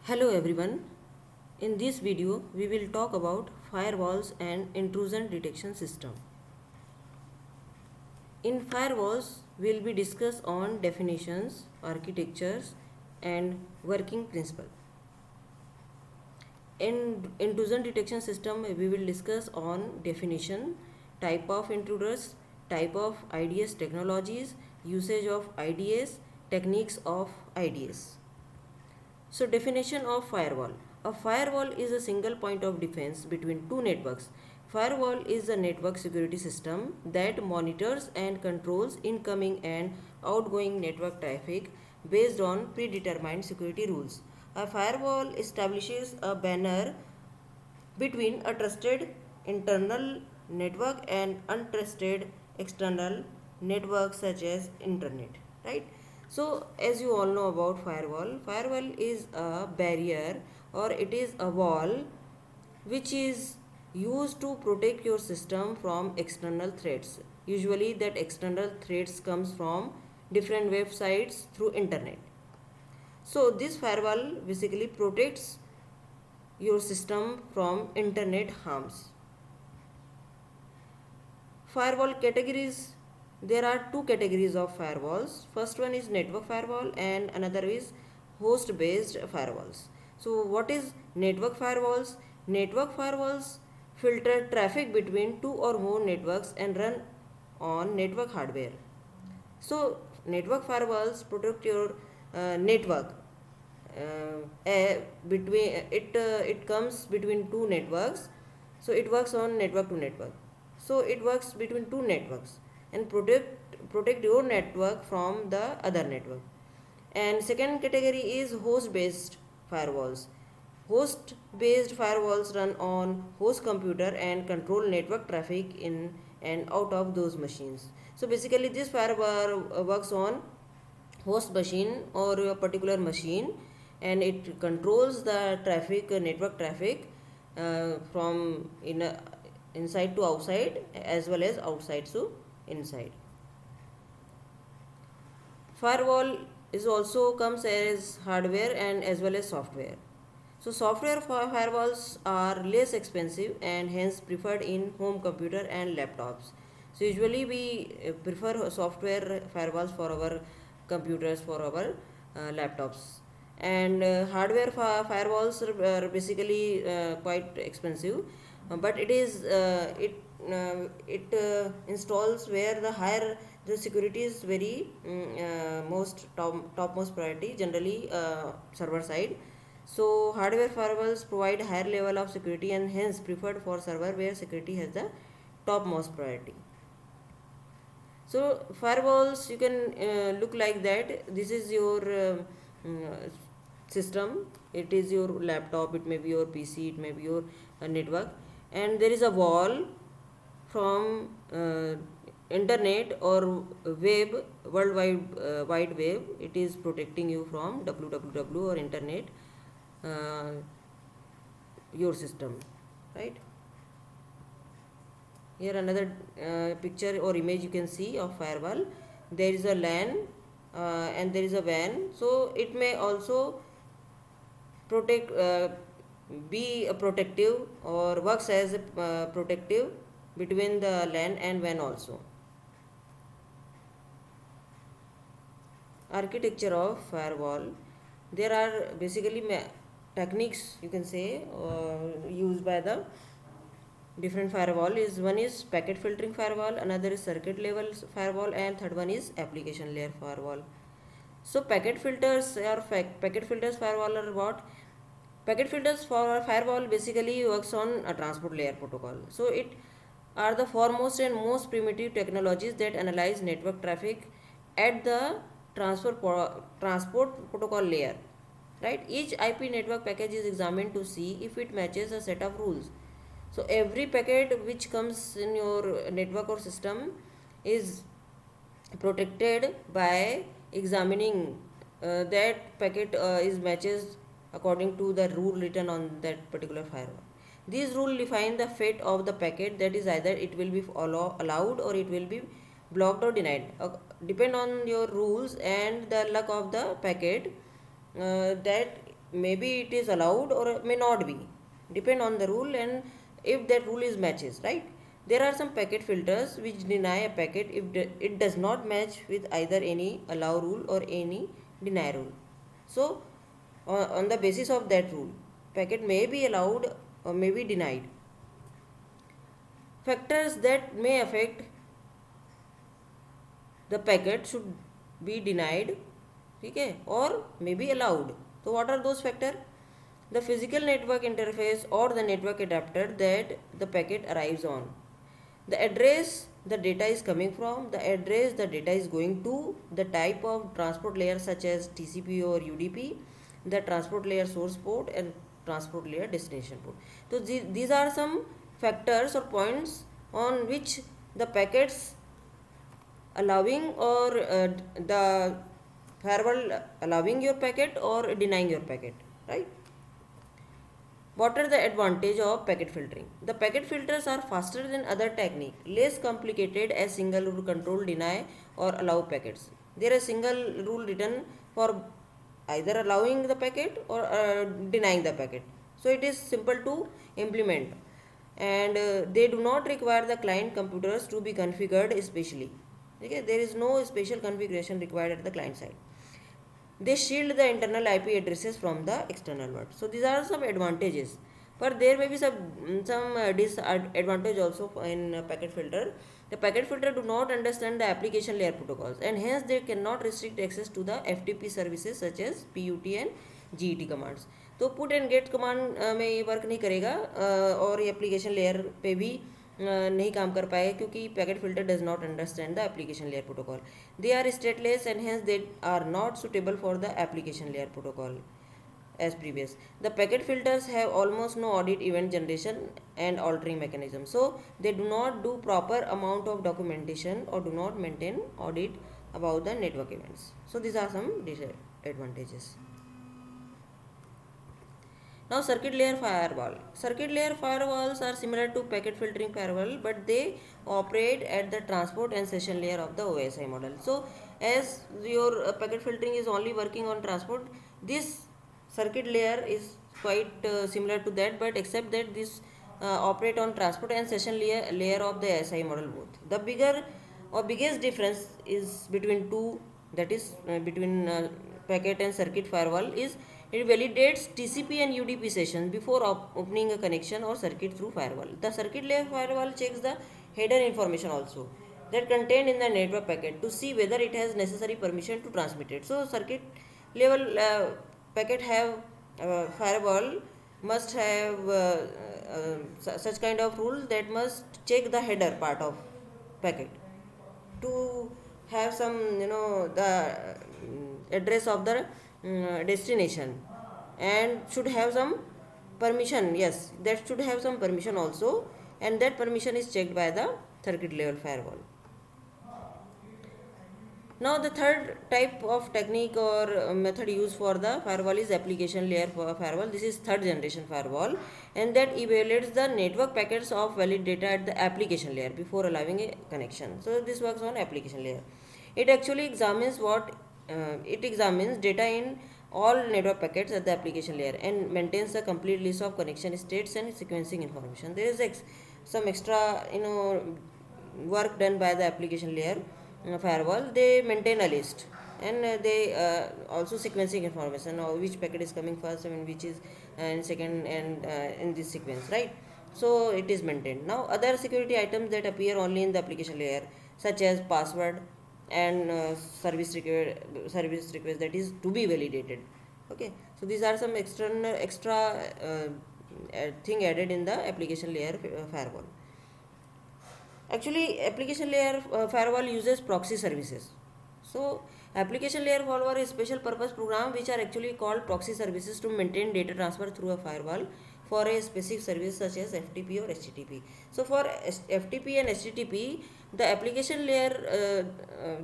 Hello everyone. In this video we will talk about firewalls and intrusion detection system. In firewalls we will be discuss on definitions, architectures and working principle. In intrusion detection system we will discuss on definition, type of intruders, type of IDS technologies, usage of IDS, techniques of IDS. So definition of firewall. A firewall is a single point of defense between two networks. Firewall is a network security system that monitors and controls incoming and outgoing network traffic based on predetermined security rules. A firewall establishes a banner between a trusted internal network and untrusted external network such as internet, right? So as you all know about firewall is a barrier or it is a wall which is used to protect your system from external threats. Usually that external threats comes from different websites through internet. So this firewall basically protects your system from internet harms. Firewall categories, there are two categories of firewalls. First one is network firewall and another is host based firewalls. So what is network firewalls? Network firewalls filter traffic between two or more networks and run on network hardware. So network firewalls protect your network between it comes between two networks, so it works on network to network, so it works between two networks and protect your network from the other network. And second category is host based firewalls. Host based firewalls run on host computer and control network traffic in and out of those machines. So basically this firewall works on host machine or a particular machine, and it controls the traffic network traffic from inside to outside as well as outside to inside. Firewall is also comes as hardware and as well as software. So software for firewalls are less expensive and hence preferred in home computer and laptops. So usually we prefer software firewalls for our computers, for our laptops. And hardware firewalls are basically quite expensive, but it installs where the higher the security is very most topmost priority, generally server side. So hardware firewalls provide higher level of security and hence preferred for server where security has the topmost priority. So firewalls you can look like that. This is your system. It is your laptop, it may be your PC, it may be your network, and there is a wall from internet or web, world wide web. It is protecting you from www or internet, uh, your system, right? Here another picture or image you can see of firewall. There is a LAN and there is a WAN, so it may also protect be a protective or works as a protective between the LAN and WAN also. Architecture of firewall, there are basically techniques you can say used by the different firewall. Is one is packet filtering firewall, another is circuit level firewall, and third one is application layer firewall. So packet filters firewall are what? Packet filters for firewall basically works on a transport layer protocol. So it are the foremost and most primitive technologies that analyze network traffic at the transport protocol layer. Right? Each IP network package is examined to see if it matches a set of rules. So every packet which comes in your network or system is protected by examining that packet is matches according to the rule written on that particular firewall. These rules define the fate of the packet, that is either it will be allowed or it will be blocked or denied. Depend on your rules and the luck of the packet, that maybe it is allowed or may not be, depend on the rule and if that rule is matches, right? There are some packet filters which deny a packet if it does not match with either any allow rule or any deny rule. So on the basis of that rule, packet may be allowed or may be denied. Factors that may affect the packet should be denied, okay, or may be allowed. So what are those factors? The physical network interface or the network adapter that the packet arrives on, the address the data is coming from, the address the data is going to, the type of transport layer such as TCP or UDP, the transport layer source port and transport layer destination port. So these are some factors or points on which the packets allowing or the firewall allowing your packet or denying your packet, right? What are the advantage of packet filtering? The packet filters are faster than other technique, less complicated as single rule control deny or allow packets. There is single rule written for either allowing the packet or denying the packet. So it is simple to implement and they do not require the client computers to be configured especially. Okay, there is no special configuration required at the client side. They shield the internal IP addresses from the external world. So these are some advantages, but there may be some disadvantage also in packet filter. The packet filter do not understand the application layer protocols and hence they cannot restrict access to the FTP services such as PUT and GET commands. तो put and gate command में ये work नहीं करेगा और ये application layer पे भी नहीं काम कर पाएगा क्योंकि packet filter does not understand the application layer protocol. They are stateless and hence they are not suitable for the application layer protocol as previous. The packet filters have almost no audit event generation and altering mechanism. So they do not do proper amount of documentation or do not maintain audit about the network events. So these are some disadvantages. Now circuit layer firewall. Circuit layer firewalls are similar to packet filtering firewall but they operate at the transport and session layer of the OSI model. So as your packet filtering is only working on transport, this circuit layer is quite similar to that, but except that this operate on transport and session layer of the SI model both. The bigger or biggest difference is between two, that is between packet and circuit firewall is it validates TCP and UDP sessions before opening a connection or circuit through firewall. The circuit layer firewall checks the header information also that contained in the network packet to see whether it has necessary permission to transmit it. So circuit level packet have firewall must have such kind of rules that must check the header part of packet to have some the address of the destination and should have some permission. Yes, that should have some permission also and that permission is checked by the circuit level firewall. Now the third type of technique or method used for the firewall is application layer firewall. This is third generation firewall and that evaluates the network packets of valid data at the application layer before allowing a connection. So this works on application layer. It actually examines it examines data in all network packets at the application layer and maintains a complete list of connection states and sequencing information. There is some extra work done by the application layer firewall. They maintain a list and they also sequencing information of which packet is coming first and which is in second and in this sequence, right? So it is maintained. Now other security items that appear only in the application layer such as password and service request that is to be validated. Okay, so these are some extra thing added in the application layer firewall. Actually application layer firewall uses proxy services. So application layer firewall is special purpose program which are actually called proxy services to maintain data transfer through a firewall for a specific service such as FTP or HTTP. So for FTP and HTTP, the application layer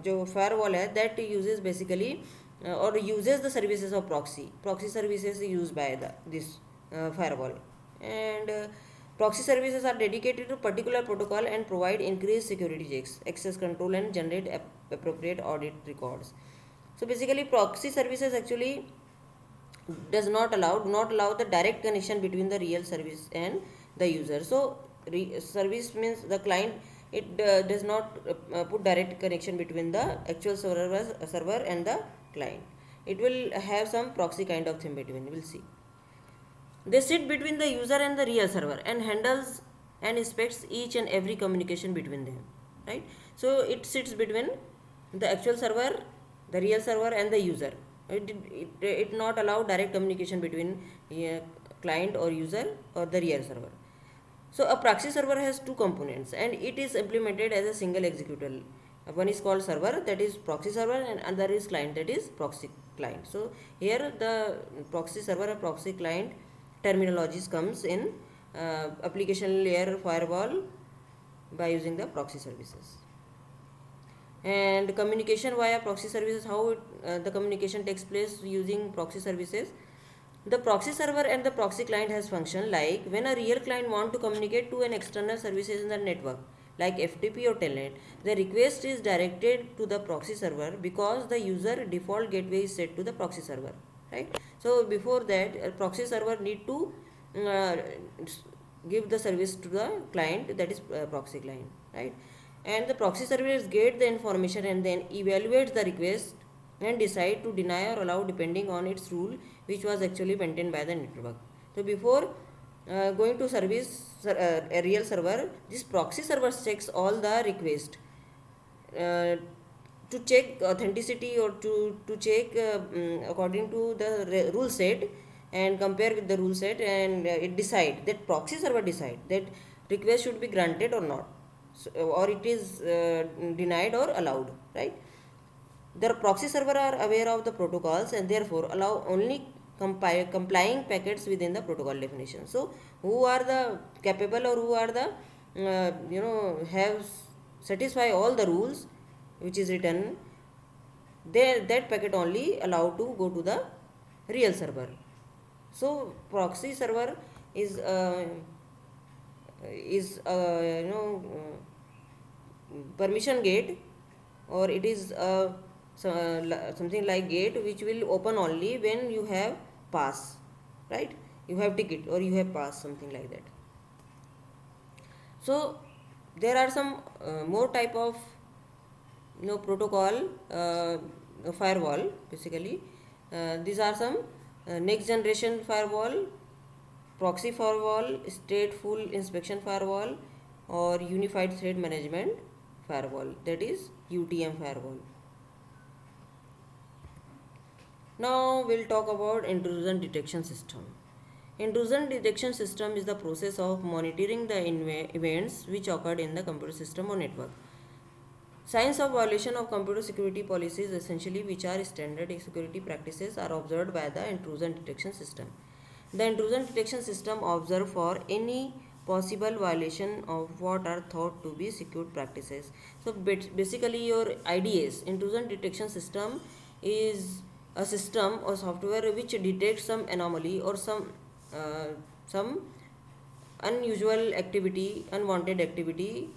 जो firewall है that uses basically or uses the services of proxy services used by this firewall and proxy services are dedicated to particular protocol and provide increased security checks, access control and generate appropriate audit records. So basically proxy services actually do not allow the direct connection between the real service and the user. So service means the client, it does not put direct connection between the actual server and the client. It will have some proxy kind of thing between, we'll see. They sit between the user and the real server and handles and inspects each and every communication between them, right? So it sits between the actual server, the real server, and the user. It not allow direct communication between client or user or the real server. So a proxy server has two components and it is implemented as a single executable. One is called server, that is proxy server, and another is client, that is proxy client. So here the proxy server and proxy client terminologies comes in application layer firewall by using the proxy services. And communication via proxy services, how the communication takes place using proxy services. The proxy server and the proxy client has function like when a real client want to communicate to an external services in the network like FTP or Telnet, the request is directed to the proxy server because the user default gateway is set to the proxy server, right? So before that, a proxy server need to uh, give the service to the client, that is proxy client, right? And the proxy service get the information and then evaluates the request and decide to deny or allow depending on its rule which was actually maintained by the network. So before going to service a real server, this proxy server checks all the request uh, to check authenticity or to check according to the rule set and compare with the rule set, and it decide that proxy server decide that request should be granted or not, so, or it is denied or allowed, right? The proxy server are aware of the protocols and therefore allow only complying packets within the protocol definition. So who are the capable or who are the have satisfy all the rules which is written, there that packet only allowed to go to the real server. So proxy server is permission gate, or it is something like gate which will open only when you have pass, right? You have ticket or you have pass, something like that. So there are some more type of protocol firewall basically. These are some next generation firewall, proxy firewall, stateful inspection firewall, or unified threat management firewall, that is UTM firewall. Now we'll talk about intrusion detection system. Intrusion detection system is the process of monitoring the events which occurred in the computer system or network. Signs of violation of computer security policies, essentially which are standard security practices, are observed by the intrusion detection system. The intrusion detection system observes for any possible violation of what are thought to be secure practices. So basically your IDS, intrusion detection system, is a system or software which detects some anomaly or some unusual activity, unwanted activity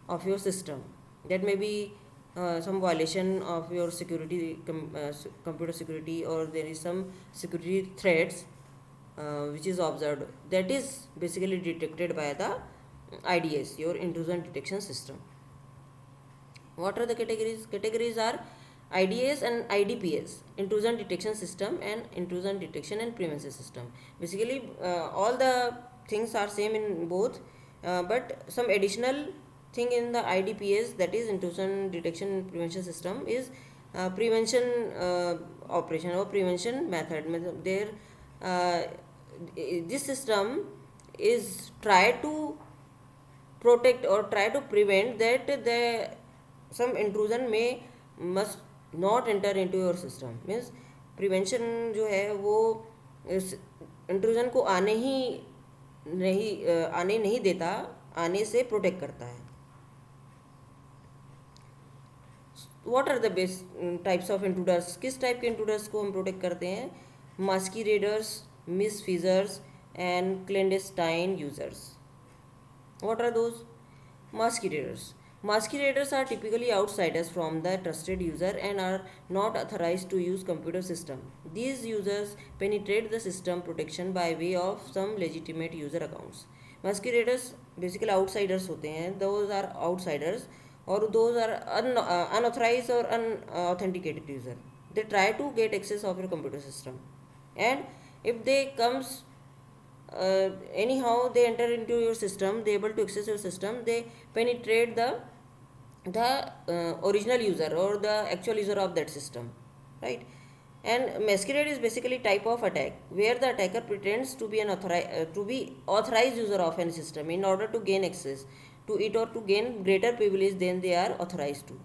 of your system. That may be some violation of your security, computer security, or there is some security threats which is observed. That is basically detected by the IDS, your intrusion detection system. What are the categories? Categories are IDS and IDPS, intrusion detection system, and intrusion detection and prevention system. Basically, all the things are same in both, but some additional thing in the IDPS, that is intrusion detection and prevention system, is prevention operation or prevention method. There, this system is try to protect or try to prevent that the some intrusion may must not enter into your system. Means prevention जो है वो इस intrusion को आने नहीं देता, आने से प्रोटेक्ट करता है. What are the best types of intruders? किस टाइप के इंट्रूडर्स को हम प्रोटेक्ट करते हैं? Masqueraders, misfeasors, and clandestine users. What are those? Masqueraders. Masqueraders are typically outsiders from the trusted user and are not authorized to use computer system. These users penetrate the system protection by way of some legitimate user accounts. Masqueraders basically outsiders होते हैं. Those are outsiders or those are unauthorized or unauthenticated user. They try to get access of your computer system, and if they comes anyhow they enter into your system, they able to access your system, they penetrate the original user or the actual user of that system, right? And masquerade is basically type of attack where the attacker pretends to be authorized user of any system in order to gain access to it or to gain greater privilege than they are authorized to.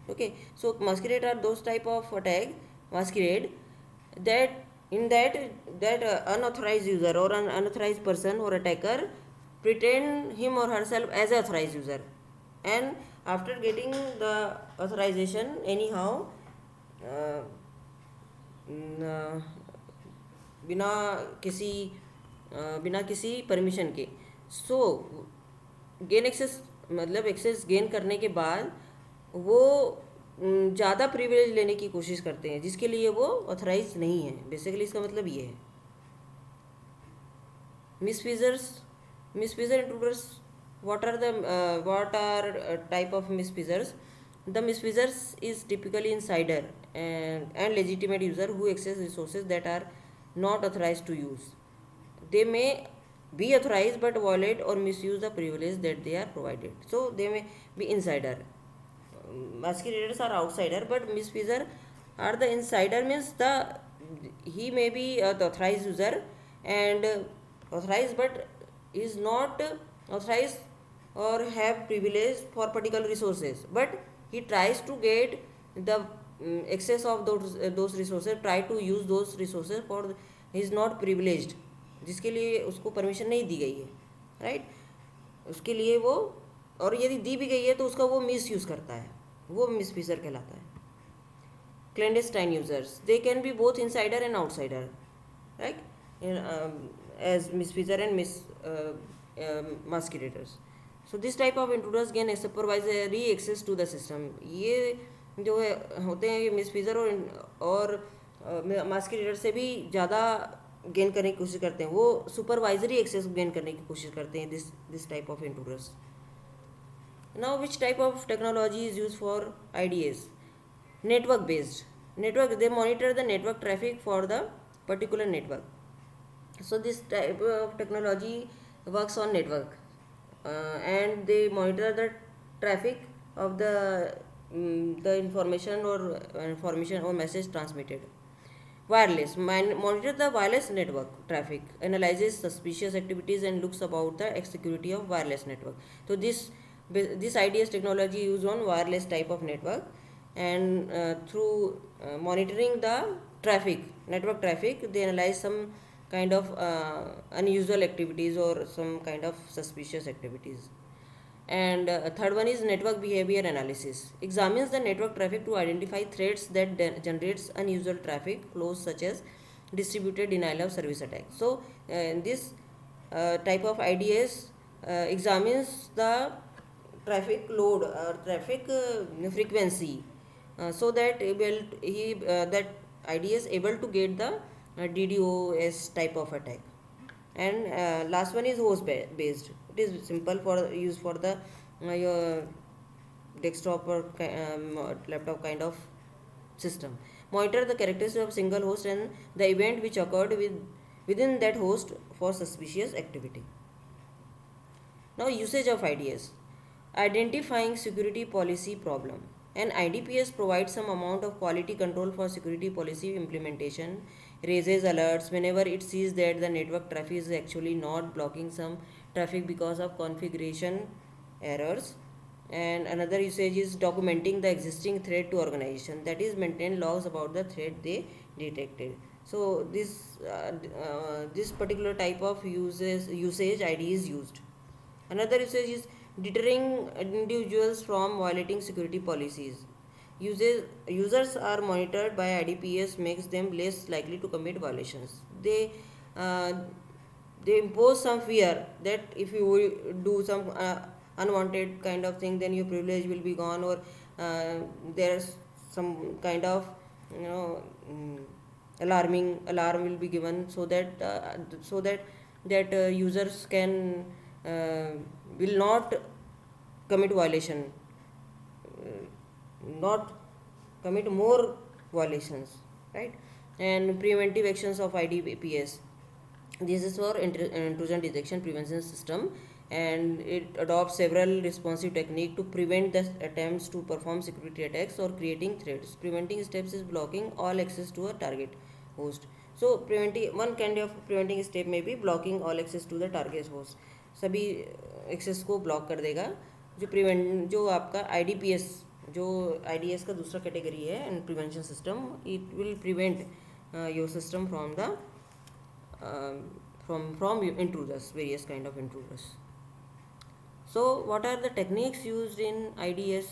Okay, so masquerade are those type of attack masquerade that in that unauthorized user or an unauthorized person or attacker pretend him or herself as a authorized user, and after getting the authorization anyhow uh, बिना किसी बिना किसी permission के सो gain access मतलब access gain करने के बाद वो ज़्यादा प्रिविलेज लेने की कोशिश करते हैं जिसके लिए वो ऑथराइज नहीं है. बेसिकली इसका मतलब ये है. Misfeasor intruders. What are type of misfeasors? The misfeasors is typically insider and legitimate user who access resources that are not authorized to use. They may be authorized but violate or misuse the privilege that they are provided. So they may be insider. Masqueraders are outsider, but misfeasor are the insider. Means he may be the authorized user and authorized, but is not authorized or have privilege for particular resources. But he tries to get the access of those resources. Try to use those resources for he is not privileged, जिसके लिए उसको permission नहीं दी गई है, right? उसके लिए वो और यदि दी भी गई है तो उसका वो मिस यूज़ करता है, वो मिसफीसर कहलाता है. Clandestine users, they can be both insider and outsider, right? As misfeasor and masqueraders. So this type of intruders gain supervisory access to the system. ये जो है होते हैं ये मिसफीजर और मास्किरेटर से भी ज़्यादा गेन करने की कोशिश करते हैं. वो सुपरवाइजरी एक्सेस गेन करने की कोशिश करते हैं this type of intruders. Now which type of technology is used for IDS? Network based. Network, they monitor the network traffic for the particular network. So this type of technology works on network and they monitor the traffic of the information or message transmitted. Wireless, monitor the wireless network traffic, analyzes suspicious activities and looks about the security of wireless network. So this IDS technology used on wireless type of network, and through monitoring the network traffic, they analyze some kind of unusual activities or some kind of suspicious activities. And third one is network behavior analysis. Examines the network traffic to identify threats that generates unusual traffic flows, such as distributed denial of service attack. So this type of IDS examines the traffic load or traffic frequency, so that that IDS able to get the DDoS type of attack. And last one is host based. It is simple for use for the your desktop or laptop kind of system. Monitor the characteristics of single host and the event which occurred within that host for suspicious activity. Now usage of IDS. Identifying security policy problem. An IDPS provides some amount of quality control for security policy implementation, raises alerts whenever it sees that the network traffic is actually not blocking some traffic because of configuration errors. And another usage is documenting the existing threat to organization, that is maintain logs about the threat they detected. So this particular type of usage ID is used. Another usage is deterring individuals from violating security policies. Users are monitored by IDPS makes them less likely to commit violations. Uh, they impose some fear that if you do some unwanted kind of thing, then your privilege will be gone, or there's some kind of, you know, alarm will be given, so that users can uh, will not commit violation, not commit more violations, right? And preventive actions of IDPS. This is for intrusion detection prevention system, and it adopts several responsive technique to prevent the attempts to perform security attacks or creating threats. Preventing steps is blocking all access to a target host. So preventing, one kind of preventing step may be blocking all access to the target host. सभी access को block कर देगा। जो आपका IDPS, जो IDS का दूसरा category है and prevention system, it will prevent your system from the from intruders, various kind of intruders. So what are the techniques used in IDS,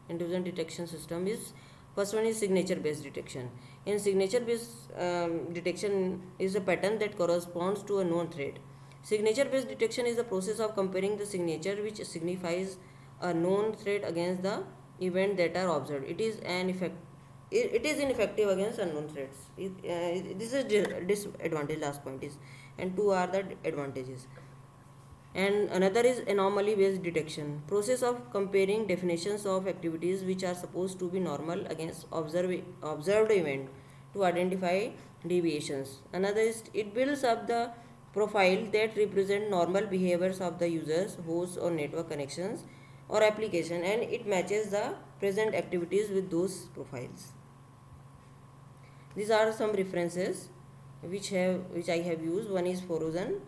intrusion detection system? Is first one is signature based detection. In signature based detection is a pattern that corresponds to a known threat. Signature based detection is the process of comparing the signature which signifies a known threat against the event that are observed. It is ineffective against unknown threats. This is disadvantage, last point is, and two are the advantages. And another is anomaly based detection, process of comparing definitions of activities which are supposed to be normal against observed event to identify deviations. Another is it builds up the profile that represent normal behaviors of the users, hosts or network connections or application, and it matches the present activities with those profiles. These are some references which I have used. One is Foruzen,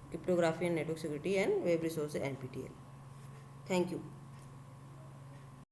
Cryptography and Network Security, and Web Resources NPTEL. Thank you.